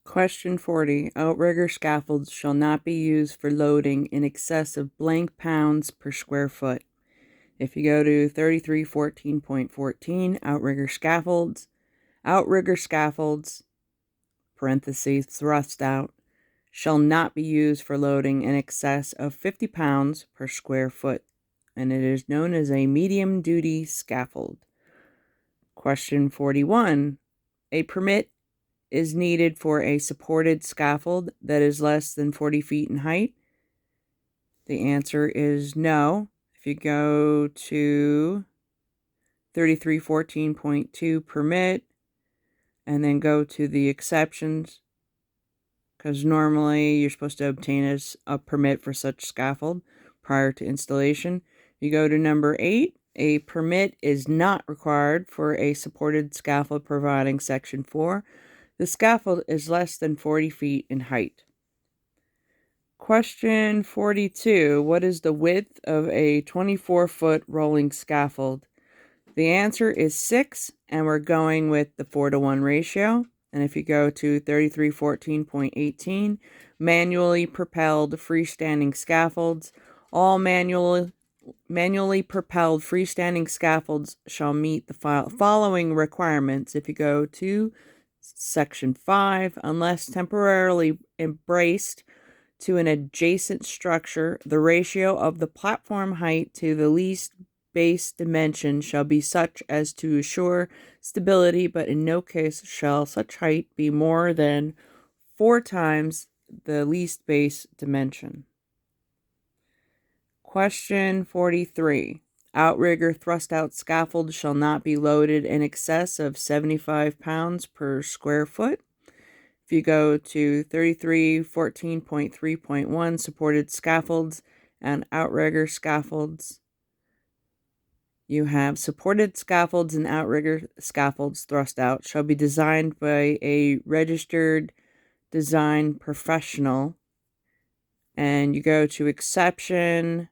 Question 40. Outrigger scaffolds shall not be used for loading in excess of blank pounds per square foot. If you go to 3314.14, Outrigger scaffolds, parentheses, thrust out, shall not be used for loading in excess of 50 pounds per square foot, and it is known as a medium-duty scaffold. Question 41. A permit is needed for a supported scaffold that is less than 40 feet in height. The answer is no. If you go to 3314.2 permit, and then go to the exceptions, because normally you're supposed to obtain a permit for such scaffold prior to installation. You go to number 8, a permit is not required for a supported scaffold providing section 4. The scaffold is less than 40 feet in height. Question 42. What is the width of a 24-foot rolling scaffold? The answer is 6, and we're going with the 4-to-1 ratio. And if you go to 3314.18, manually propelled freestanding scaffolds, all manually propelled freestanding scaffolds shall meet the following requirements. If you go to Section 5, unless temporarily embraced to an adjacent structure, the ratio of the platform height to the least base dimension shall be such as to assure stability, but in no case shall such height be more than 4 times the least base dimension. Question 43. Outrigger thrust-out scaffold shall not be loaded in excess of 75 pounds per square foot. If you go to 3314.3.1, supported scaffolds and outrigger scaffolds, you have supported scaffolds and outrigger scaffolds thrust out shall be designed by a registered design professional. And you go to exception,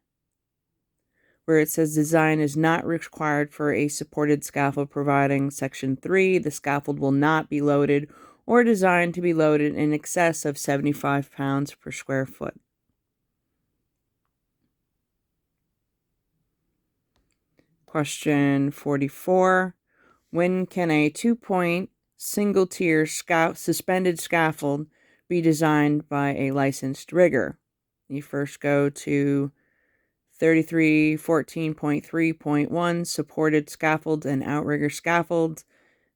where it says design is not required for a supported scaffold providing section 3. The scaffold will not be loaded or designed to be loaded in excess of 75 pounds per square foot. Question 44. When can a 2-point single-tier suspended scaffold be designed by a licensed rigger? You first go to 3314.3.1, supported scaffolds and outrigger scaffolds,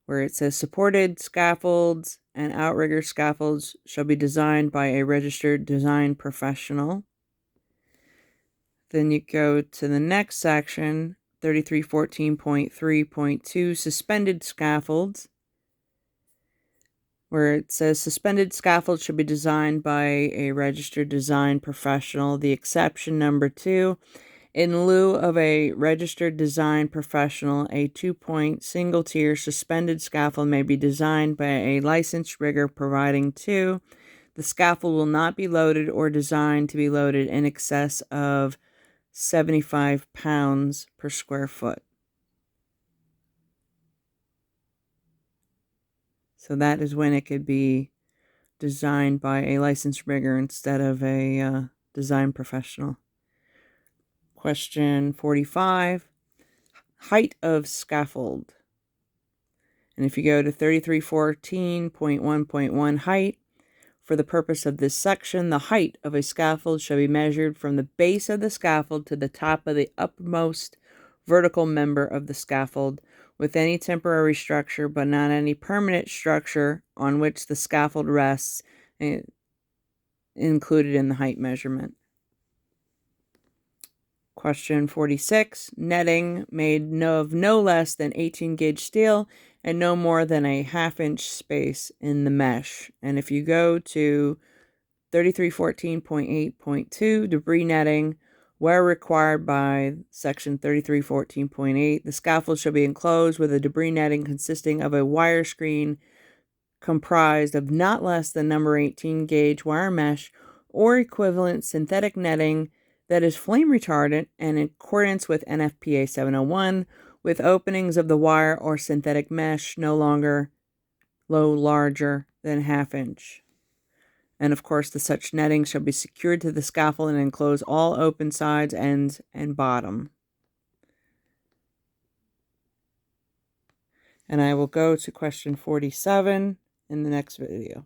where it says supported scaffolds and outrigger scaffolds shall be designed by a registered design professional. Then you go to the next section, 3314.3.2, suspended scaffolds, where it says suspended scaffolds should be designed by a registered design professional. The exception number 2, in lieu of a registered design professional, a 2-point single-tier suspended scaffold may be designed by a licensed rigger providing 2. The scaffold will not be loaded or designed to be loaded in excess of 75 pounds per square foot. So that is when it could be designed by a licensed rigger instead of a design professional. Question 45. Height of scaffold. And if you go to 3314.1.1 height, for the purpose of this section, the height of a scaffold shall be measured from the base of the scaffold to the top of the uppermost vertical member of the scaffold, with any temporary structure but not any permanent structure on which the scaffold rests included in the height measurement. Question 46. Netting made of no less than 18 gauge steel and no more than a 1/2 inch space in the mesh. And if you go to 3314.8.2, debris netting, where required by section 3314.8, the scaffold shall be enclosed with a debris netting consisting of a wire screen comprised of not less than number 18 gauge wire mesh or equivalent synthetic netting that is flame retardant and in accordance with NFPA 701, with openings of the wire or synthetic mesh no larger than 1/2 inch. And of course, the such netting shall be secured to the scaffold and enclose all open sides, ends, and bottom. And I will go to question 47 in the next video.